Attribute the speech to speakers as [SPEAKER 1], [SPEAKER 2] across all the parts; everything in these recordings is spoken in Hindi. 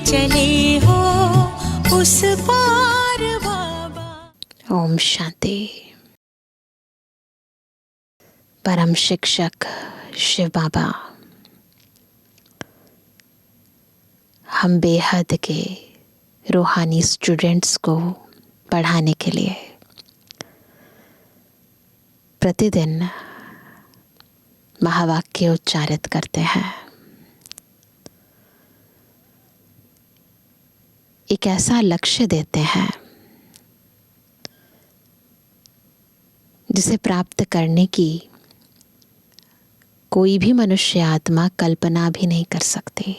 [SPEAKER 1] चले हो उस पार बाबा।
[SPEAKER 2] ओम शांति। परम शिक्षक शिव बाबा हम बेहद के रूहानी स्टूडेंट्स को पढ़ाने के लिए प्रतिदिन महावाक्य उच्चारित करते हैं। एक ऐसा लक्ष्य देते हैं जिसे प्राप्त करने की कोई भी मनुष्य आत्मा कल्पना भी नहीं कर सकती,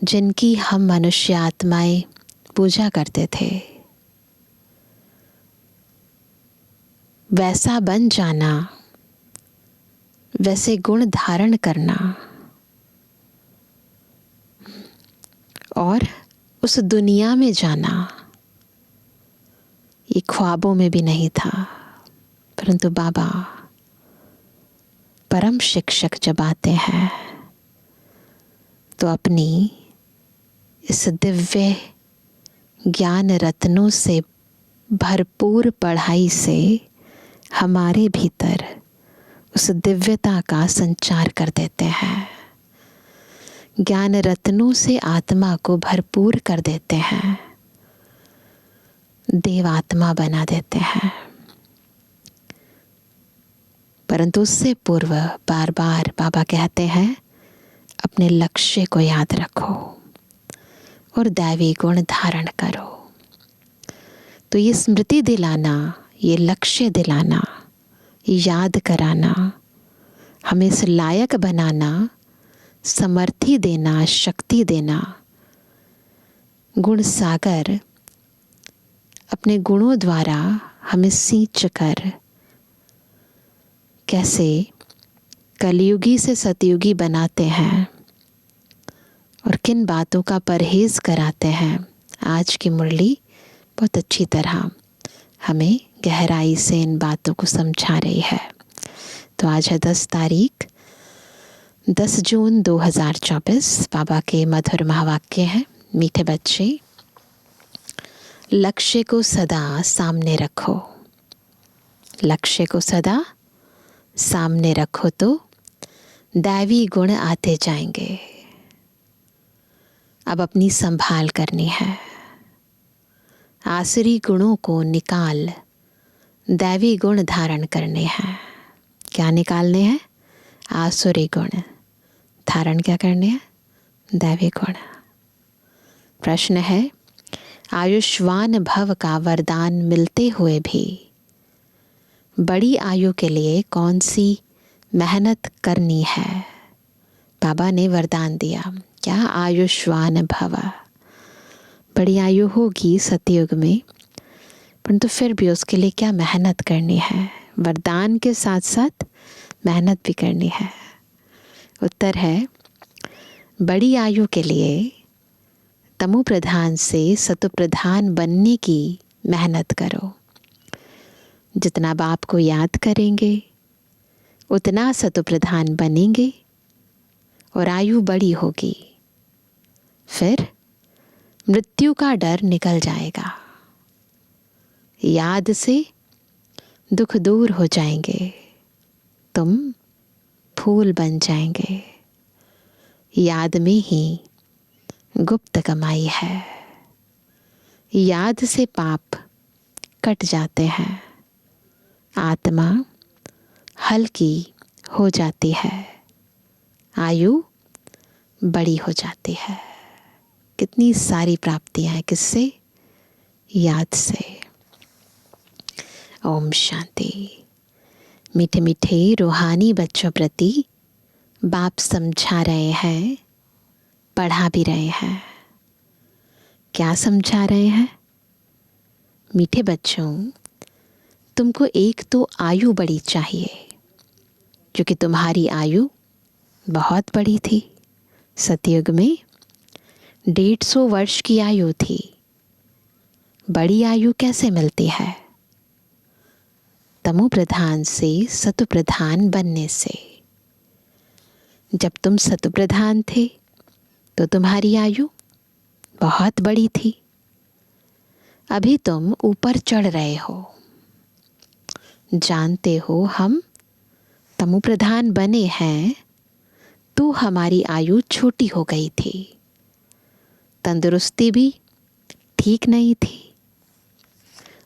[SPEAKER 2] जिनकी हम मनुष्य आत्माएं पूजा करते थे। वैसा बन जाना, वैसे गुण धारण करना और उस दुनिया में जाना, ये ख्वाबों में भी नहीं था। परंतु बाबा परम शिक्षक जब आते हैं तो अपनी इस दिव्य ज्ञान रत्नों से भरपूर पढ़ाई से हमारे भीतर उस दिव्यता का संचार कर देते हैं। ज्ञान रत्नों से आत्मा को भरपूर कर देते हैं, देवात्मा बना देते हैं। परंतु उससे पूर्व बार बार बाबा कहते हैं अपने लक्ष्य को याद रखो और दैवी गुण धारण करो। तो ये स्मृति दिलाना, ये लक्ष्य दिलाना, याद कराना, हमें इस लायक बनाना, समर्थी देना, शक्ति देना। गुण सागर अपने गुणों द्वारा हमें सींच कर कैसे कलयुगी से सतयुगी बनाते हैं और किन बातों का परहेज कराते हैं। आज की मुरली बहुत अच्छी तरह हमें गहराई से इन बातों को समझा रही है। तो आज है 10 तारीख 10 जून 2024। बाबा के मधुर महावाक्य हैं। मीठे बच्चे, लक्ष्य को सदा सामने रखो। लक्ष्य को सदा सामने रखो तो दैवी गुण आते जाएंगे। अब अपनी संभाल करनी है। आसुरी गुणों को निकाल दैवी गुण धारण करने हैं। क्या निकालने हैं? आसुरी गुण। धारण क्या करने हैं? दैवी गुण। प्रश्न है, आयुष्मान भव का वरदान मिलते हुए भी बड़ी आयु के लिए कौन सी मेहनत करनी है? बाबा ने वरदान दिया, क्या? आयुष्मान भव। बड़ी आयु होगी सतयुग में, परंतु फिर भी उसके लिए क्या मेहनत करनी है? वरदान के साथ साथ मेहनत भी करनी है। उत्तर है, बड़ी आयु के लिए तमो प्रधान से सतो प्रधान बनने की मेहनत करो। जितना बाप को याद करेंगे उतना सतो प्रधान बनेंगे और आयु बड़ी होगी। फिर मृत्यु का डर निकल जाएगा। याद से दुख दूर हो जाएंगे। तुम फूल बन जाएंगे। याद में ही गुप्त कमाई है। याद से पाप कट जाते हैं। आत्मा हल्की हो जाती है। आयु बड़ी हो जाती है। कितनी सारी प्राप्तियां हैं, किससे? याद से। ओम शांति। मीठे मीठे रूहानी बच्चों प्रति बाप समझा रहे हैं, पढ़ा भी रहे हैं। क्या समझा रहे हैं? मीठे बच्चों, तुमको एक तो आयु बड़ी चाहिए, क्योंकि तुम्हारी आयु बहुत बड़ी थी। सतयुग में 150 वर्ष की आयु थी। बड़ी आयु कैसे मिलती है? तमो प्रधान से सतो प्रधान बनने से। जब तुम सतो प्रधान थे तो तुम्हारी आयु बहुत बड़ी थी। अभी तुम ऊपर चढ़ रहे हो। जानते हो हम तमो प्रधान बने हैं तो हमारी आयु छोटी हो गई थी, तंदुरुस्ती भी ठीक नहीं थी,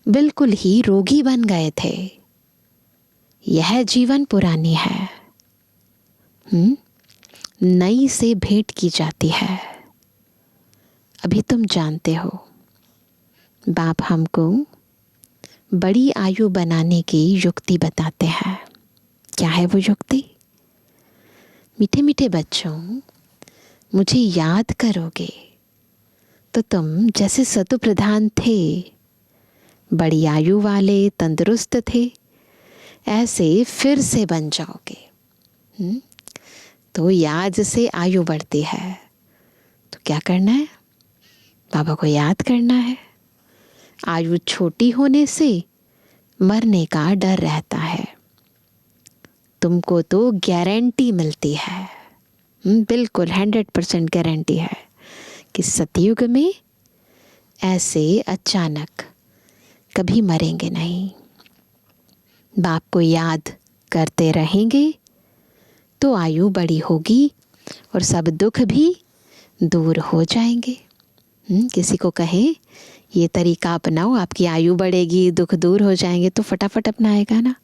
[SPEAKER 2] बिल्कुल ही रोगी बन गए थे। यह जीवन पुरानी है, नई से भेंट की जाती है। अभी तुम जानते हो बाप हमको बड़ी आयु बनाने की युक्ति बताते हैं। क्या है वो युक्ति? मीठे मीठे बच्चों, मुझे याद करोगे तो तुम जैसे सतु प्रधान थे, बड़ी आयु वाले, तंदुरुस्त थे, ऐसे फिर से बन जाओगे। तो याद से आयु बढ़ती है, तो क्या करना है? बाबा को याद करना है। आयु छोटी होने से मरने का डर रहता है। तुमको तो गारंटी मिलती है, बिल्कुल 100% गारंटी है कि सतयुग में ऐसे अचानक कभी मरेंगे नहीं। बाप को याद करते रहेंगे तो आयु बड़ी होगी और सब दुख भी दूर हो जाएंगे। किसी को कहे ये तरीका अपनाओ, आपकी आयु बढ़ेगी, दुख दूर हो जाएंगे, तो फटाफट अपनाएगा ना।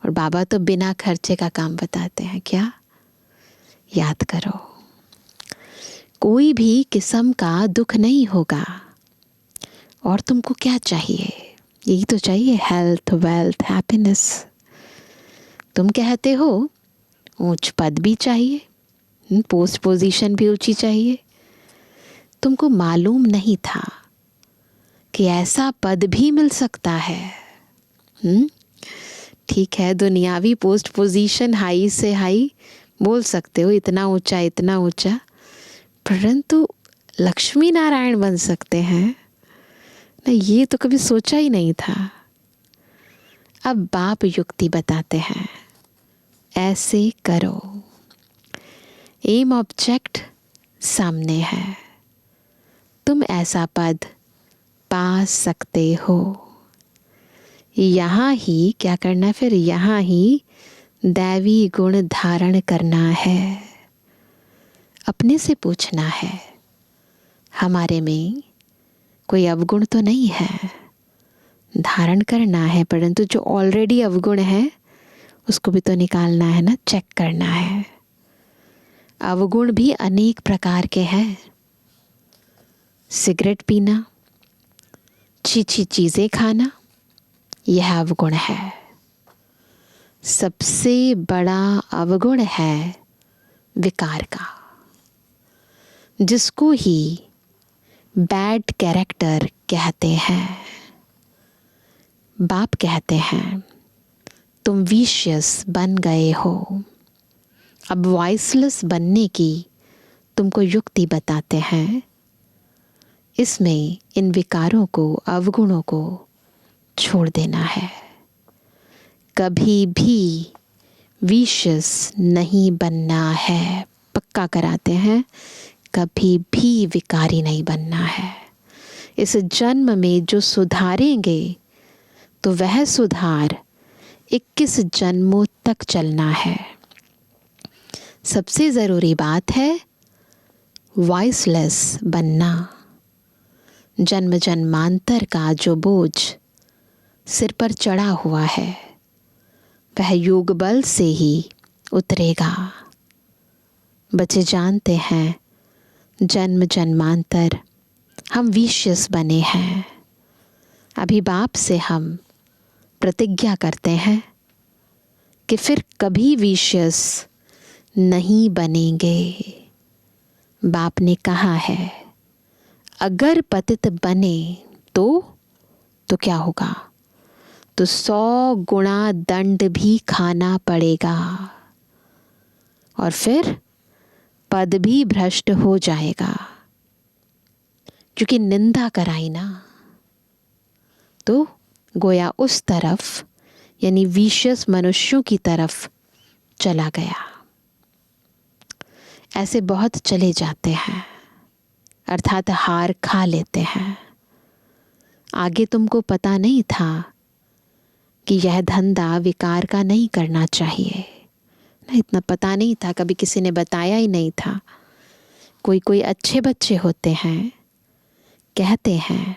[SPEAKER 2] और बाबा तो बिना खर्चे का काम बताते हैं। क्या? याद करो, कोई भी किस्म का दुख नहीं होगा। और तुमको क्या चाहिए? यही तो चाहिए, हेल्थ, वेल्थ, हैप्पीनेस। तुम कहते हो ऊंच पद भी चाहिए, पोस्ट पोजीशन भी ऊंची चाहिए। तुमको मालूम नहीं था कि ऐसा पद भी मिल सकता है। ठीक है, दुनियावी पोस्ट पोजीशन हाई से हाई बोल सकते हो, इतना ऊंचा इतना ऊंचा, परंतु लक्ष्मी नारायण बन सकते हैं ना, ये तो कभी सोचा ही नहीं था। अब बाप युक्ति बताते हैं, ऐसे करो। एम ऑब्जेक्ट सामने है, तुम ऐसा पद पा सकते हो। यहाँ ही क्या करना है? फिर यहाँ ही दैवी गुण धारण करना है। अपने से पूछना है, हमारे में कोई अवगुण तो नहीं है? धारण करना है, परंतु जो ऑलरेडी अवगुण है उसको भी तो निकालना है ना, चेक करना है। अवगुण भी अनेक प्रकार के हैं। सिगरेट पीना, छी चीजें खाना, यह अवगुण है। सबसे बड़ा अवगुण है विकार का, जिसको ही बैड कैरेक्टर कहते हैं। बाप कहते हैं तुम विशियस बन गए हो। अब वॉइसलेस बनने की तुमको युक्ति बताते हैं। इसमें इन विकारों को, अवगुणों को छोड़ देना है। कभी भी विशियस नहीं बनना है। पक्का कराते हैं, कभी भी विकारी नहीं बनना है। इस जन्म में जो सुधारेंगे तो वह सुधार 21 जन्मों तक चलना है। सबसे ज़रूरी बात है वॉइसलेस बनना। जन्म जन्मांतर का जो बोझ सिर पर चढ़ा हुआ है वह योग बल से ही उतरेगा। बच्चे जानते हैं जन्म जन्मांतर हम विशियस बने हैं। अभी बाप से हम प्रतिज्ञा करते हैं कि फिर कभी विशियस नहीं बनेंगे। बाप ने कहा है अगर पतित बने तो क्या होगा? तो 100 गुणा दंड भी खाना पड़ेगा और फिर पद भी भ्रष्ट हो जाएगा, क्योंकि निंदा कराई ना। तो गोया उस तरफ यानी विशियस मनुष्यों की तरफ चला गया। ऐसे बहुत चले जाते हैं, अर्थात हार खा लेते हैं। आगे तुमको पता नहीं था कि यह धंधा विकार का नहीं करना चाहिए ना, इतना पता नहीं था, कभी किसी ने बताया ही नहीं था। कोई अच्छे बच्चे होते हैं, कहते हैं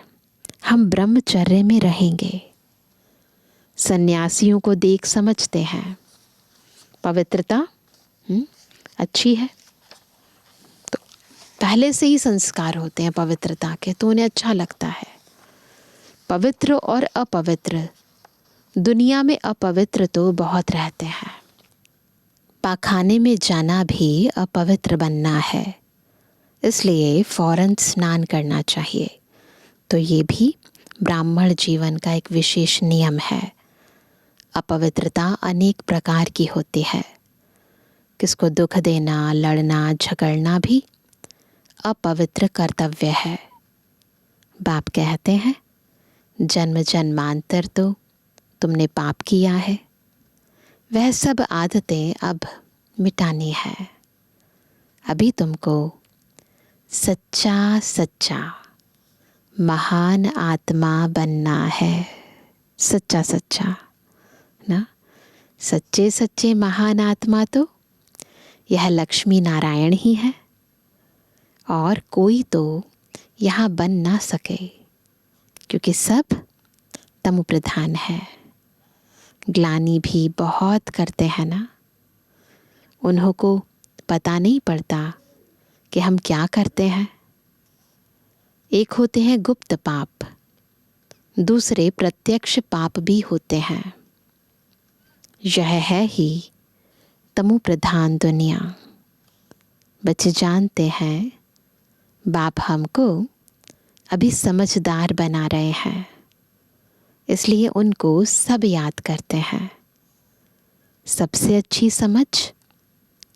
[SPEAKER 2] हम ब्रह्मचर्य में रहेंगे, सन्यासियों को देख समझते हैं पवित्रता अच्छी है, तो पहले से ही संस्कार होते हैं पवित्रता के, तो उन्हें अच्छा लगता है। पवित्र और अपवित्र, दुनिया में अपवित्र तो बहुत रहते हैं। पाखाने में जाना भी अपवित्र बनना है, इसलिए फौरन स्नान करना चाहिए। तो ये भी ब्राह्मण जीवन का एक विशेष नियम है। अपवित्रता अनेक प्रकार की होती है। किसको दुख देना, लड़ना, झगड़ना भी अपवित्र कर्तव्य है। बाप कहते हैं जन्म जन्मांतर तो तुमने पाप किया है, वह सब आदतें अब मिटानी है। अभी तुमको सच्चा सच्चा महान आत्मा बनना है। सच्चा सच्चा ना, सच्चे सच्चे महान आत्मा तो यह लक्ष्मी नारायण ही है, और कोई तो यहाँ बन ना सके, क्योंकि सब तमो प्रधान है। ग्लानि भी बहुत करते हैं ना, उन्हों को पता नहीं पड़ता कि हम क्या करते हैं। एक होते हैं गुप्त पाप, दूसरे प्रत्यक्ष पाप भी होते हैं। यह है ही तमो प्रधान दुनिया। बच्चे जानते हैं बाप हमको अभी समझदार बना रहे हैं, इसलिए उनको सब याद करते हैं। सबसे अच्छी समझ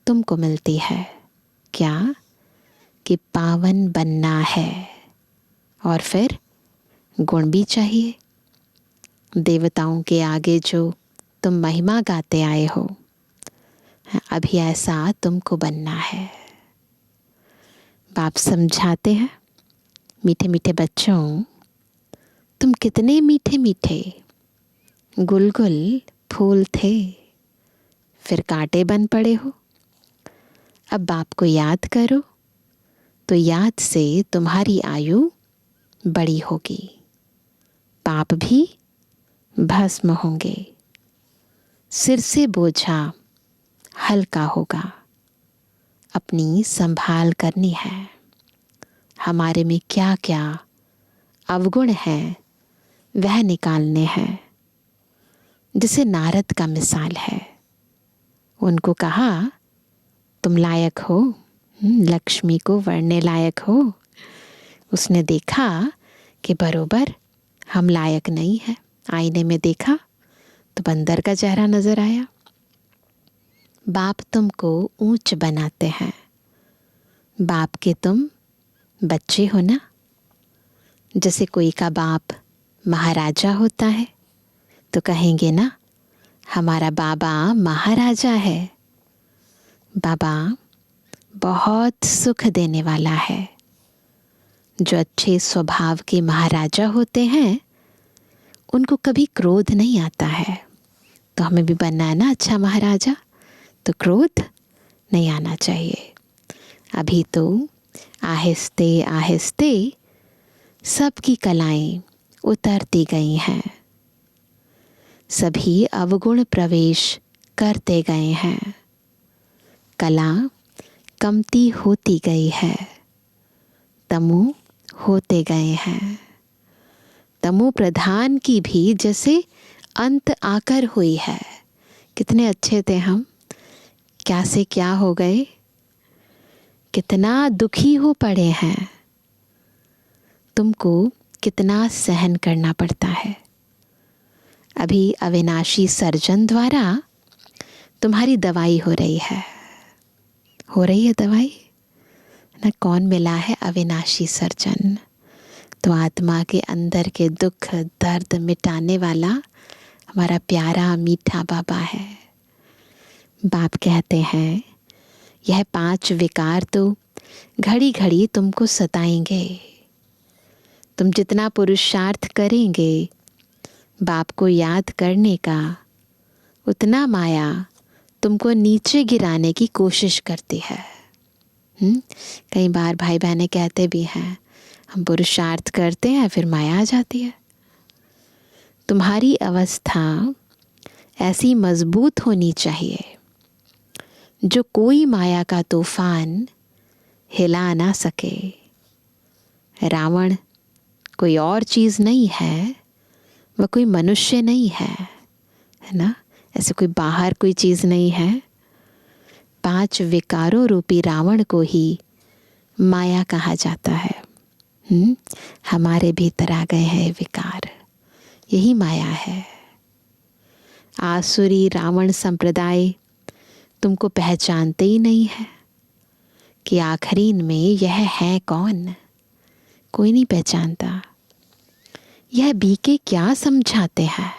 [SPEAKER 2] तुमको मिलती है क्या, कि पावन बनना है, और फिर गुण भी चाहिए। देवताओं के आगे जो तुम महिमा गाते आए हो, अभी ऐसा तुमको बनना है। बाप समझाते हैं मीठे मीठे बच्चों, तुम कितने मीठे मीठे गुलगुल फूल थे, फिर कांटे बन पड़े हो। अब बाप को याद करो, तो याद से तुम्हारी आयु बड़ी होगी, पाप भी भस्म होंगे, सिर से बोझा हल्का होगा। अपनी संभाल करनी है। हमारे में क्या क्या अवगुण हैं वह निकालने हैं। जैसे नारद का मिसाल है, उनको कहा तुम लायक हो, लक्ष्मी को वरने लायक हो। उसने देखा कि बरोबर हम लायक नहीं है। आईने में देखा तो बंदर का चेहरा नजर आया। बाप तुमको ऊंच बनाते हैं। बाप के तुम बच्चे हो ना। जैसे कोई का बाप महाराजा होता है तो कहेंगे ना हमारा बाबा महाराजा है। बाबा बहुत सुख देने वाला है। जो अच्छे स्वभाव के महाराजा होते हैं उनको कभी क्रोध नहीं आता है। तो हमें भी बनना है ना अच्छा महाराजा, तो क्रोध नहीं आना चाहिए। अभी तो आहिस्ते आहिस्ते सबकी कलाएं उतरती गई हैं, सभी अवगुण प्रवेश करते गए हैं, कला कमती होती गई है, तमो होते गए हैं। तमो प्रधान की भी जैसे अंत आकर हुई है। कितने अच्छे थे हम, क्या से क्या हो गए, कितना दुखी हो पड़े हैं। तुमको कितना सहन करना पड़ता है। अभी अविनाशी सर्जन द्वारा तुम्हारी दवाई हो रही है। हो रही है दवाई ना। कौन मिला है? अविनाशी सर्जन। तो आत्मा के अंदर के दुख दर्द मिटाने वाला हमारा प्यारा मीठा बाबा है। बाप कहते हैं यह 5 विकार तो घड़ी घड़ी तुमको सताएंगे। तुम जितना पुरुषार्थ करेंगे बाप को याद करने का, उतना माया तुमको नीचे गिराने की कोशिश करती है। कई बार भाई बहनें कहते भी हैं हम पुरुषार्थ करते हैं फिर माया आ जाती है। तुम्हारी अवस्था ऐसी मजबूत होनी चाहिए जो कोई माया का तूफान हिला ना सके। रावण कोई और चीज़ नहीं है, वह कोई मनुष्य नहीं है ना, ऐसे कोई बाहर कोई चीज़ नहीं है। 5 विकारों रूपी रावण को ही माया कहा जाता है। हमारे भीतर आ गए हैं विकार, यही माया है। आसुरी रावण संप्रदाय तुमको पहचानते ही नहीं है कि आखिरीन में यह है कौन, कोई नहीं पहचानता। यह बीके क्या समझाते हैं,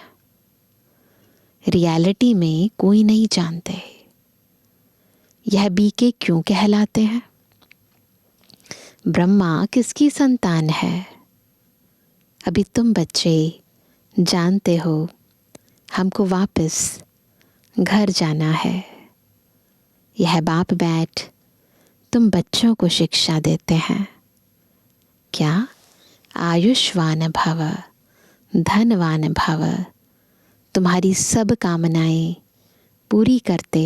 [SPEAKER 2] रियलिटी में कोई नहीं जानते। यह बीके क्यों कहलाते हैं? ब्रह्मा किसकी संतान है? अभी तुम बच्चे जानते हो हमको वापस घर जाना है। यह बाप बैठ तुम बच्चों को शिक्षा देते हैं। क्या? आयुष्वान भव, धनवान भव, तुम्हारी सब कामनाएं पूरी करते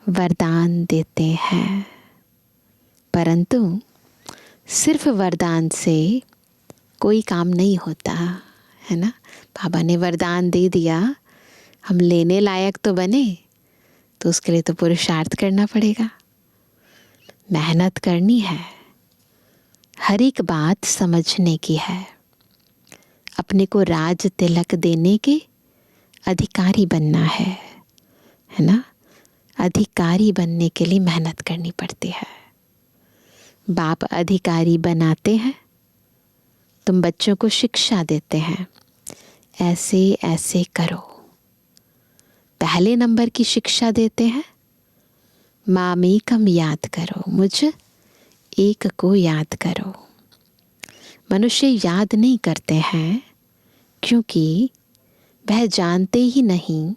[SPEAKER 2] वरदान देते हैं। परंतु सिर्फ वरदान से कोई काम नहीं होता है ना। बाबा ने वरदान दे दिया, हम लेने लायक तो बने, तो उसके लिए तो पुरुषार्थ करना पड़ेगा, मेहनत करनी है, हर एक बात समझने की है, अपने को राज तिलक देने के अधिकारी बनना है ना। अधिकारी बनने के लिए मेहनत करनी पड़ती है। बाप अधिकारी बनाते हैं, तुम बच्चों को शिक्षा देते हैं, ऐसे ऐसे करो। पहले नंबर की शिक्षा देते हैं, मामेकम याद करो, मुझ एक को याद करो। मनुष्य याद नहीं करते हैं क्योंकि वह जानते ही नहीं,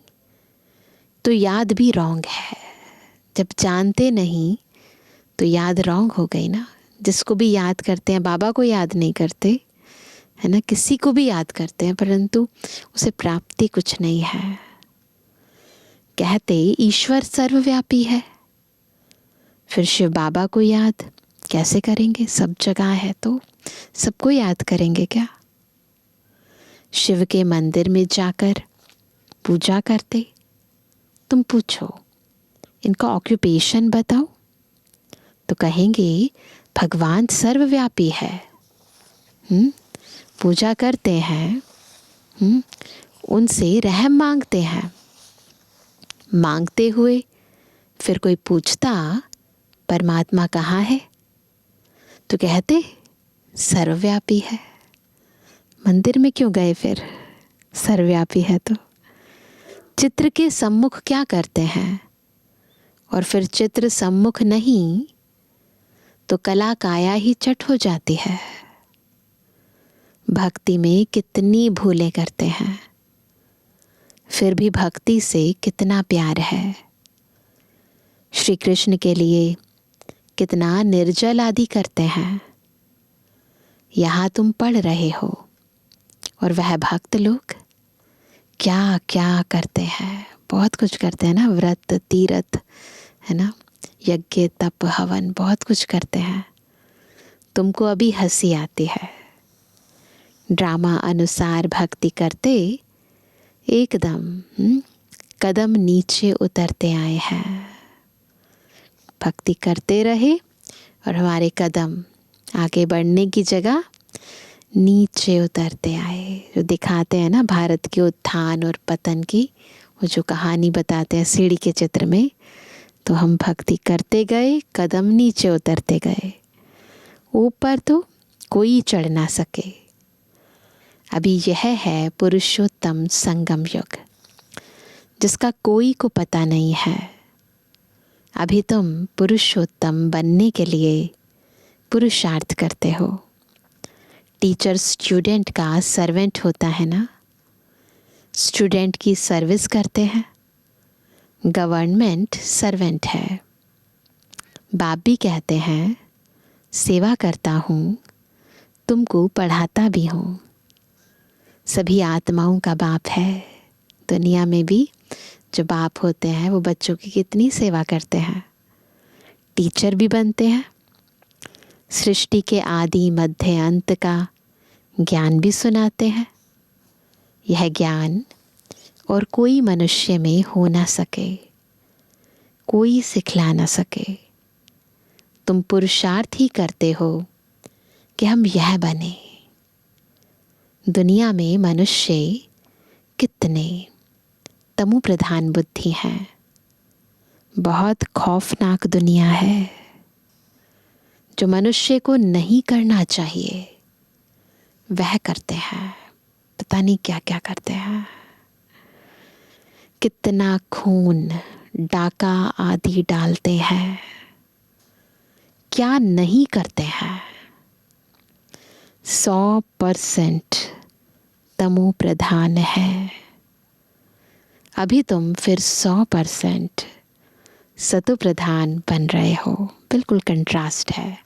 [SPEAKER 2] तो याद भी रॉन्ग है। जब जानते नहीं तो याद रॉन्ग हो गई ना। जिसको भी याद करते हैं, बाबा को याद नहीं करते है ना, किसी को भी याद करते हैं परंतु उसे प्राप्ति कुछ नहीं है। कहते ईश्वर सर्वव्यापी है, फिर शिव बाबा को याद कैसे करेंगे? सब जगह है तो सबको याद करेंगे क्या? शिव के मंदिर में जाकर पूजा करते, तुम पूछो इनका ऑक्यूपेशन बताओ, तो कहेंगे भगवान सर्वव्यापी है। पूजा करते हैं, उनसे रहम मांगते हैं। मांगते हुए फिर कोई पूछता परमात्मा कहाँ है, तो कहते सर्वव्यापी है। मंदिर में क्यों गए फिर? सर्वव्यापी है तो। चित्र के सम्मुख क्या करते हैं? और फिर चित्र सम्मुख नहीं तो कला काया ही चट हो जाती है। भक्ति में कितनी भूलें करते हैं, फिर भी भक्ति से कितना प्यार है। श्री कृष्ण के लिए कितना निर्जल आदि करते हैं। यहाँ तुम पढ़ रहे हो और वह भक्त लोग क्या क्या करते हैं, बहुत कुछ करते हैं ना। व्रत तीरथ है ना, यज्ञ तप हवन, बहुत कुछ करते हैं। तुमको अभी हंसी आती है। ड्रामा अनुसार भक्ति करते एकदम कदम नीचे उतरते आए हैं। भक्ति करते रहे और हमारे कदम आगे बढ़ने की जगह नीचे उतरते आए। जो दिखाते हैं ना भारत के उत्थान और पतन की, वो जो कहानी बताते हैं सीढ़ी के चित्र में, तो हम भक्ति करते गए, कदम नीचे उतरते गए। ऊपर तो कोई चढ़ ना सके। अभी यह है पुरुषोत्तम संगम युग, जिसका कोई को पता नहीं है। अभी तुम पुरुषोत्तम बनने के लिए पुरुषार्थ करते हो। टीचर स्टूडेंट का सर्वेंट होता है ना, स्टूडेंट की सर्विस करते हैं। गवर्नमेंट सर्वेंट है। बाप भी कहते हैं सेवा करता हूँ, तुमको पढ़ाता भी हूँ। सभी आत्माओं का बाप है। दुनिया में भी जो बाप होते हैं वो बच्चों की कितनी सेवा करते हैं, टीचर भी बनते हैं। सृष्टि के आदि मध्य अंत का ज्ञान भी सुनाते हैं। यह ज्ञान और कोई मनुष्य में हो ना सके, कोई सिखला ना सके। तुम पुरुषार्थ ही करते हो कि हम यह बने। दुनिया में मनुष्य कितने तमु प्रधान बुद्धि हैं। बहुत खौफनाक दुनिया है। जो मनुष्य को नहीं करना चाहिए वह करते हैं। पता नहीं क्या क्या करते हैं। कितना खून, डाका आदि डालते हैं, क्या नहीं करते हैं। 100% तमो प्रधान है। अभी तुम फिर 100% सतो प्रधान बन रहे हो। बिल्कुल कंट्रास्ट है।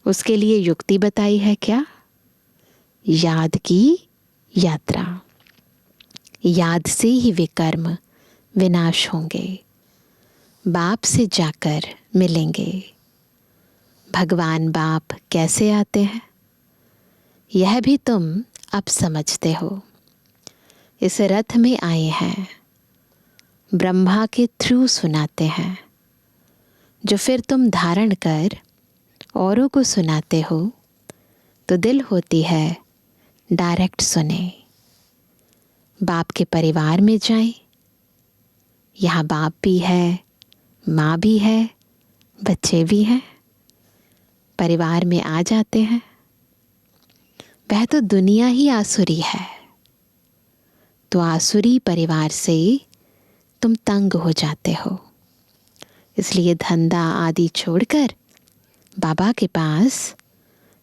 [SPEAKER 2] उसके लिए युक्ति बताई है क्या? याद की यात्रा। याद से ही वे कर्म विनाश होंगे। बाप से जाकर मिलेंगे। भगवान बाप कैसे आते हैं यह भी तुम अब समझते हो। इस रथ में आए हैं, ब्रह्मा के थ्रू सुनाते हैं, जो फिर तुम धारण कर औरों को सुनाते हो तो दिल होती है डायरेक्ट सुने। बाप के परिवार में जाएं, यहाँ बाप भी है, माँ भी है, बच्चे भी हैं। परिवार में आ जाते हैं। वह तो दुनिया ही आसुरी है, तो आसुरी परिवार से तुम तंग हो जाते हो। इसलिए धंधा आदि छोड़कर बाबा के पास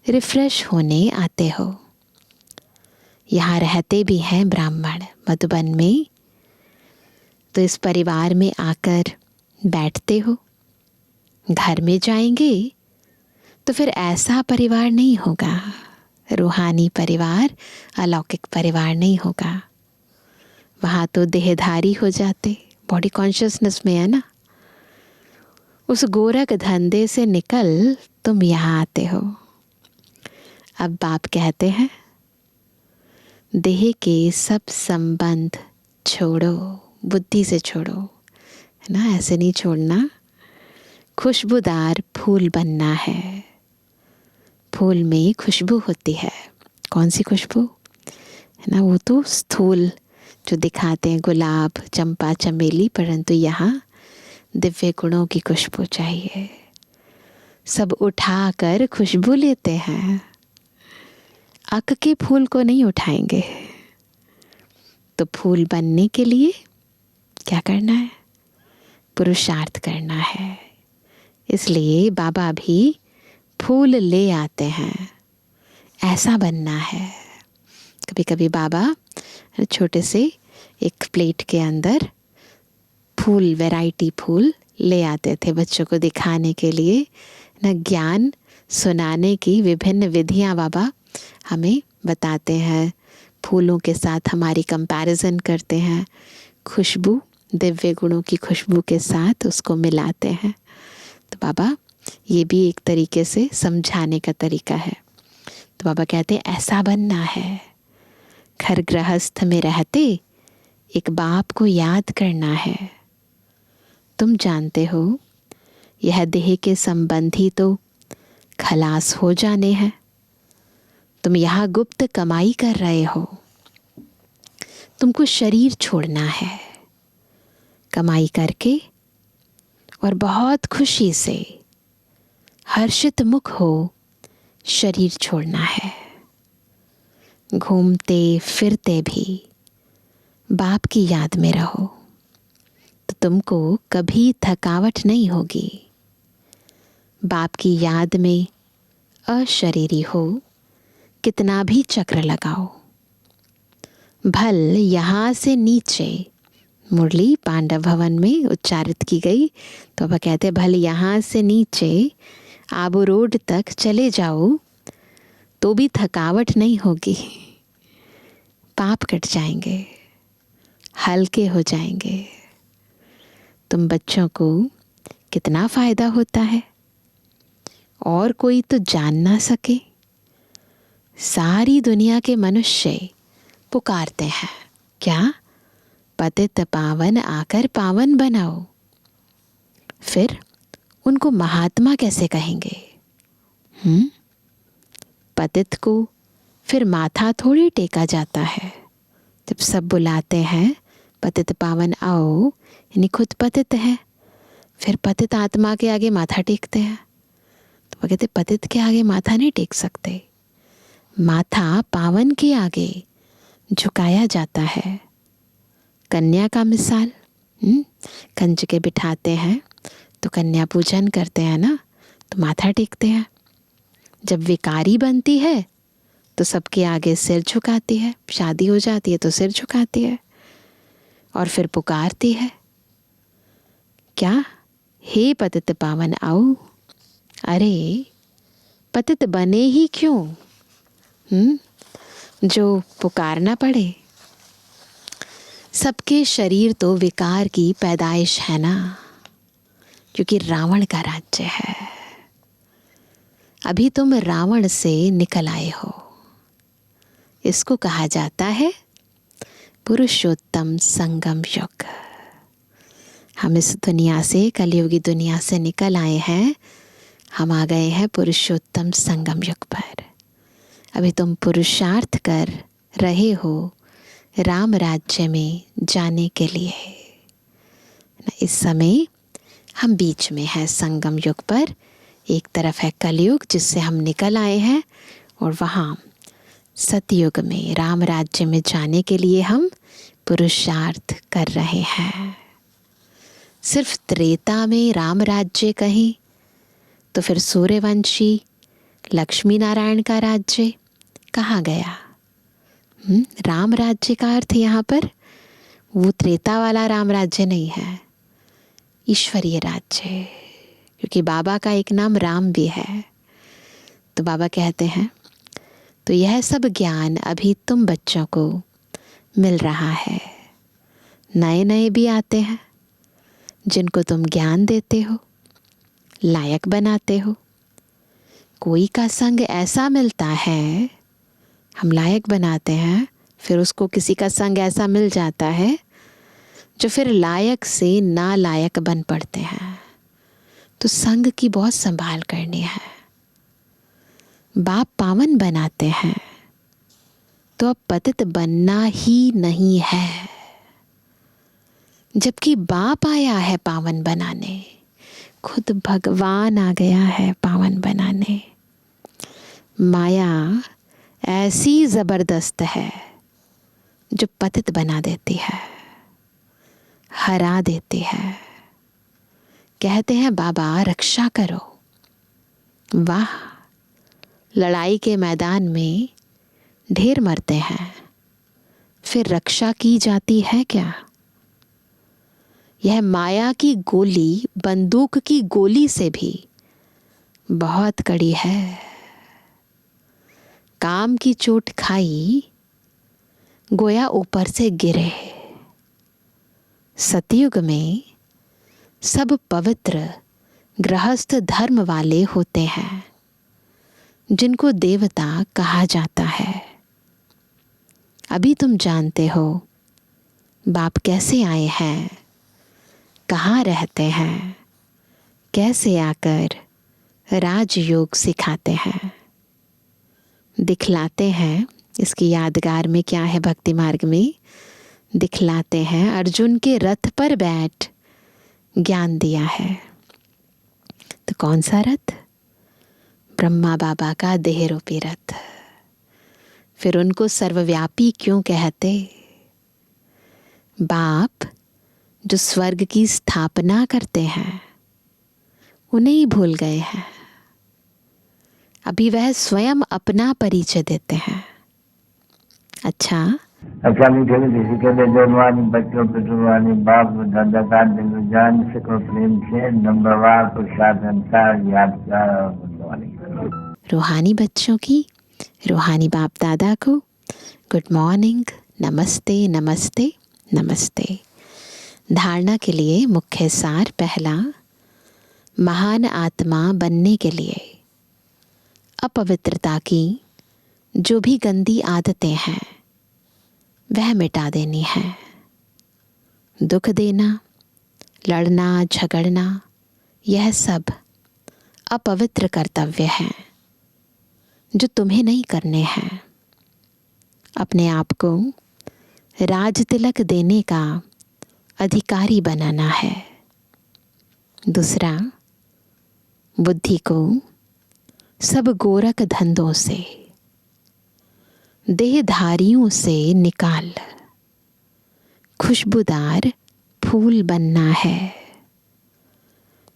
[SPEAKER 2] रिफ्रेश होने आते हो। यहाँ रहते भी हैं ब्राह्मण मधुबन में, तो इस परिवार में आकर बैठते हो। घर में जाएंगे तो फिर ऐसा परिवार नहीं होगा, रूहानी परिवार, अलौकिक परिवार नहीं होगा। वहाँ तो देहधारी हो जाते, बॉडी कॉन्शियसनेस में है ना। उस गोरख धंधे से निकल तुम यहाँ आते हो। अब बाप कहते हैं देह के सब संबंध छोड़ो, बुद्धि से छोड़ो, है ना। ऐसे नहीं छोड़ना। खुशबूदार फूल बनना है। फूल में खुशबू होती है। कौन सी खुशबू, है ना। वो तो स्थूल जो दिखाते हैं गुलाब, चंपा, चमेली, परंतु यहाँ दिव्य गुणों की खुशबू चाहिए। सब उठाकर खुशबू लेते हैं, अक के फूल को नहीं उठाएंगे। तो फूल बनने के लिए क्या करना है? पुरुषार्थ करना है। इसलिए बाबा भी फूल ले आते हैं। ऐसा बनना है। कभी कभी बाबा छोटे से एक प्लेट के अंदर फूल, वैरायटी फूल ले आते थे बच्चों को दिखाने के लिए ना। ज्ञान सुनाने की विभिन्न विधियां बाबा हमें बताते हैं। फूलों के साथ हमारी कंपैरिजन करते हैं। खुशबू, दिव्य गुणों की खुशबू के साथ उसको मिलाते हैं। तो बाबा ये भी एक तरीके से समझाने का तरीका है। तो बाबा कहते हैं ऐसा बनना है। घर गृहस्थ में रहते एक बाप को याद करना है। तुम जानते हो यह देह के संबंधी तो खलास हो जाने हैं। तुम यहाँ गुप्त कमाई कर रहे हो। तुमको शरीर छोड़ना है। कमाई करके और बहुत खुशी से हर्षित मुख हो शरीर छोड़ना है। घूमते फिरते भी बाप की याद में रहो। तो तुमको कभी थकावट नहीं होगी। बाप की याद में अशरीरी हो, कितना भी चक्र लगाओ। भल यहाँ से नीचे, मुरली पांडव भवन में उच्चारित की गई, तो अब कहते भल यहाँ से नीचे आबू रोड तक चले जाओ तो भी थकावट नहीं होगी। पाप कट जाएंगे, हल्के हो जाएंगे। तुम बच्चों को कितना फायदा होता है, और कोई तो जान ना सके। सारी दुनिया के मनुष्य पुकारते हैं, क्या पतित पावन आकर पावन बनाओ। फिर उनको महात्मा कैसे कहेंगे? पतित को फिर माथा थोड़ी टेका जाता है। जब सब बुलाते हैं पतित पावन आओ, यानी खुद पतित है, फिर पतित आत्मा के आगे माथा टेकते हैं। तो वो कहते पतित के आगे माथा नहीं टेक सकते, माथा पावन के आगे झुकाया जाता है। कन्या का मिसाल, कंज के बिठाते हैं तो कन्या पूजन करते हैं ना, तो माथा टेकते हैं। जब विकारी बनती है तो सबके आगे सिर झुकाती है, शादी हो जाती है तो सिर झुकाती है और फिर पुकारती है, क्या हे पतित पावन आओ। अरे पतित बने ही क्यों, जो पुकारना पड़े। सबके शरीर तो विकार की पैदाइश है ना, क्योंकि रावण का राज्य है। अभी तुम रावण से निकल आए हो, इसको कहा जाता है पुरुषोत्तम संगम युग। हम इस दुनिया से, कलयुगी दुनिया से निकल आए हैं, हम आ गए हैं पुरुषोत्तम संगम युग पर। अभी तुम पुरुषार्थ कर रहे हो राम राज्य में जाने के लिए। इस समय हम बीच में हैं संगम युग पर। एक तरफ है कलयुग जिससे हम निकल आए हैं, और वहाँ सतयुग में राम राज्य में जाने के लिए हम पुरुषार्थ कर रहे हैं। सिर्फ त्रेता में राम राज्य कहीं तो फिर सूर्यवंशी लक्ष्मी नारायण का राज्य कहाँ गया? राम राज्य का अर्थ यहाँ पर वो त्रेता वाला राम राज्य नहीं है, ईश्वरीय राज्य। क्योंकि बाबा का एक नाम राम भी है। तो बाबा कहते हैं तो यह सब ज्ञान अभी तुम बच्चों को मिल रहा है। नए नए भी आते हैं जिनको तुम ज्ञान देते हो, लायक बनाते हो। कोई का संग ऐसा मिलता है, हम लायक बनाते हैं, फिर उसको किसी का संग ऐसा मिल जाता है जो फिर लायक से नालायक बन पड़ते हैं। तो संग की बहुत संभाल करनी है। बाप पावन बनाते हैं तो अब पतित बनना ही नहीं है, जबकि बाप आया है पावन बनाने। खुद भगवान आ गया है पावन बनाने। माया ऐसी जबरदस्त है जो पतित बना देती है, हरा देती है। कहते हैं बाबा रक्षा करो। वाह, लड़ाई के मैदान में ढेर मरते हैं, फिर रक्षा की जाती है क्या? यह माया की गोली बंदूक की गोली से भी बहुत कड़ी है। काम की चोट खाई, गोया ऊपर से गिरे। सतयुग में सब पवित्र गृहस्थ धर्म वाले होते हैं, जिनको देवता कहा जाता है। अभी तुम जानते हो बाप कैसे आए हैं, कहाँ रहते हैं, कैसे आकर राजयोग सिखाते हैं, दिखलाते हैं। इसकी यादगार में क्या है, भक्ति मार्ग में दिखलाते हैं। अर्जुन के रथ पर बैठ ज्ञान दिया है। तो कौन सा रथ? ब्रह्मा बाबा का देह रूपी रथ। फिर उनको सर्वव्यापी क्यों कहते? बाप जो स्वर्ग की स्थापना करते हैं उन्हें ही भूल गए हैं। अभी वह स्वयं अपना परिचय देते हैं। अच्छा,
[SPEAKER 3] मीठे मीठे के लिए जवानी बच्चों पे जुबानी बाप दादा का दिल जान सको प्रेम से नंबरवार प्रसाद अंसार यादगार और गुड।
[SPEAKER 2] रूहानी बच्चों की रूहानी बाप दादा को गुड मॉर्निंग, नमस्ते नमस्ते नमस्ते। धारणा के लिए मुख्य सार पहला, महान आत्मा बनने के लिए अपवित्रता की जो भी गंदी आदतें हैं वह मिटा देनी है। दुख देना, लड़ना, झगड़ना, यह सब अपवित्र कर्तव्य हैं जो तुम्हें नहीं करने हैं। अपने आप को राज तिलक देने का अधिकारी बनाना है। दूसरा, बुद्धि को सब गोरख धंधों से, देहधारियों से निकाल खुशबूदार फूल बनना है।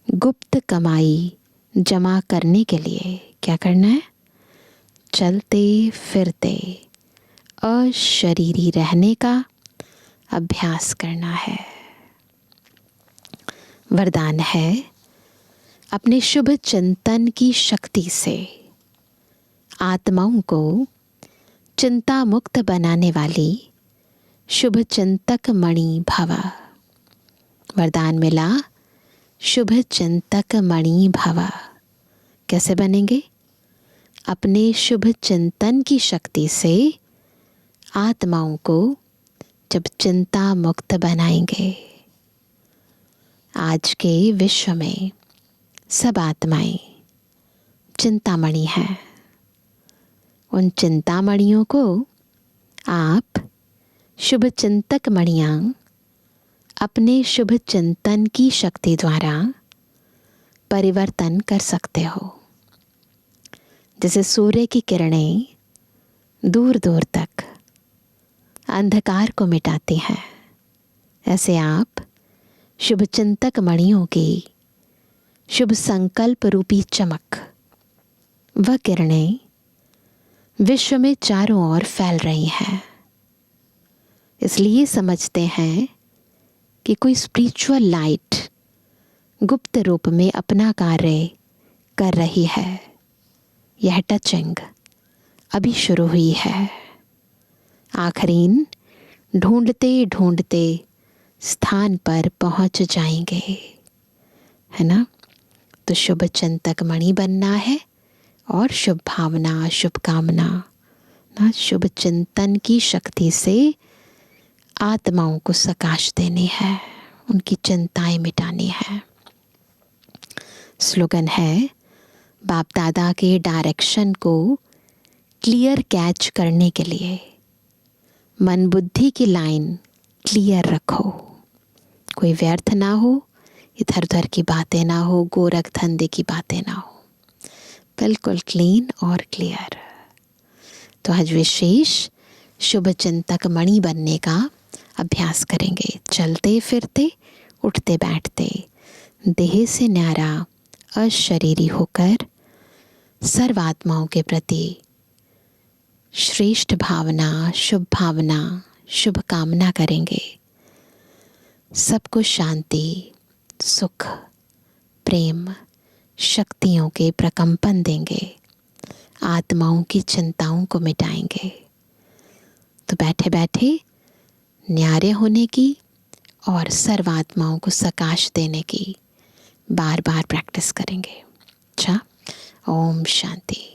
[SPEAKER 2] गुप्त कमाई जमा करने के लिए क्या करना है? चलते फिरते अशरीरी रहने का अभ्यास करना है। वरदान है, अपने शुभ चिंतन की शक्ति से आत्माओं को चिंता मुक्त बनाने वाली शुभ चिंतक मणि भव। वरदान मिला, शुभ चिंतक मणि भव। कैसे बनेंगे? अपने शुभ चिंतन की शक्ति से आत्माओं को जब चिंता मुक्त बनाएंगे। आज के विश्व में सब आत्माएं चिंतामणि हैं। उन चिंतामणियों को आप शुभ चिंतक मणियां अपने शुभ चिंतन की शक्ति द्वारा परिवर्तन कर सकते हो। जैसे सूर्य की किरणें दूर दूर तक अंधकार को मिटाती हैं, ऐसे आप शुभ चिंतक मणियों की शुभ संकल्प रूपी चमक वह किरणें विश्व में चारों ओर फैल रही हैं। इसलिए समझते हैं कि कोई स्पिरिचुअल लाइट गुप्त रूप में अपना कार्य कर रही है। यह टचिंग अभी शुरू हुई है। आखिरीन ढूंढते ढूंढते स्थान पर पहुंच जाएंगे, है ना? तो शुभ चिंतक मणि बनना है और शुभ भावना, शुभकामना ना, शुभ चिंतन की शक्ति से आत्माओं को सकाश देनी है, उनकी चिंताएं मिटानी है। स्लोगन है, बाप दादा के डायरेक्शन को क्लियर कैच करने के लिए मन बुद्धि की लाइन क्लियर रखो। कोई व्यर्थ ना हो, इधर उधर की बातें ना हो, गोरख धंधे की बातें ना हो, बिल्कुल क्लीन और क्लियर। तो आज विशेष शुभ चिंतक मणि बनने का अभ्यास करेंगे। चलते फिरते, उठते बैठते, देह से न्यारा अशरीरी होकर सर्वात्माओं के प्रति श्रेष्ठ भावना, शुभ कामना करेंगे। सबको शांति, सुख, प्रेम, शक्तियों के प्रकंपन देंगे। आत्माओं की चिंताओं को मिटाएंगे। तो बैठे बैठे न्यारे होने की और सर्वात्माओं को सकाश देने की बार बार प्रैक्टिस करेंगे। अच्छा, ओम शांति।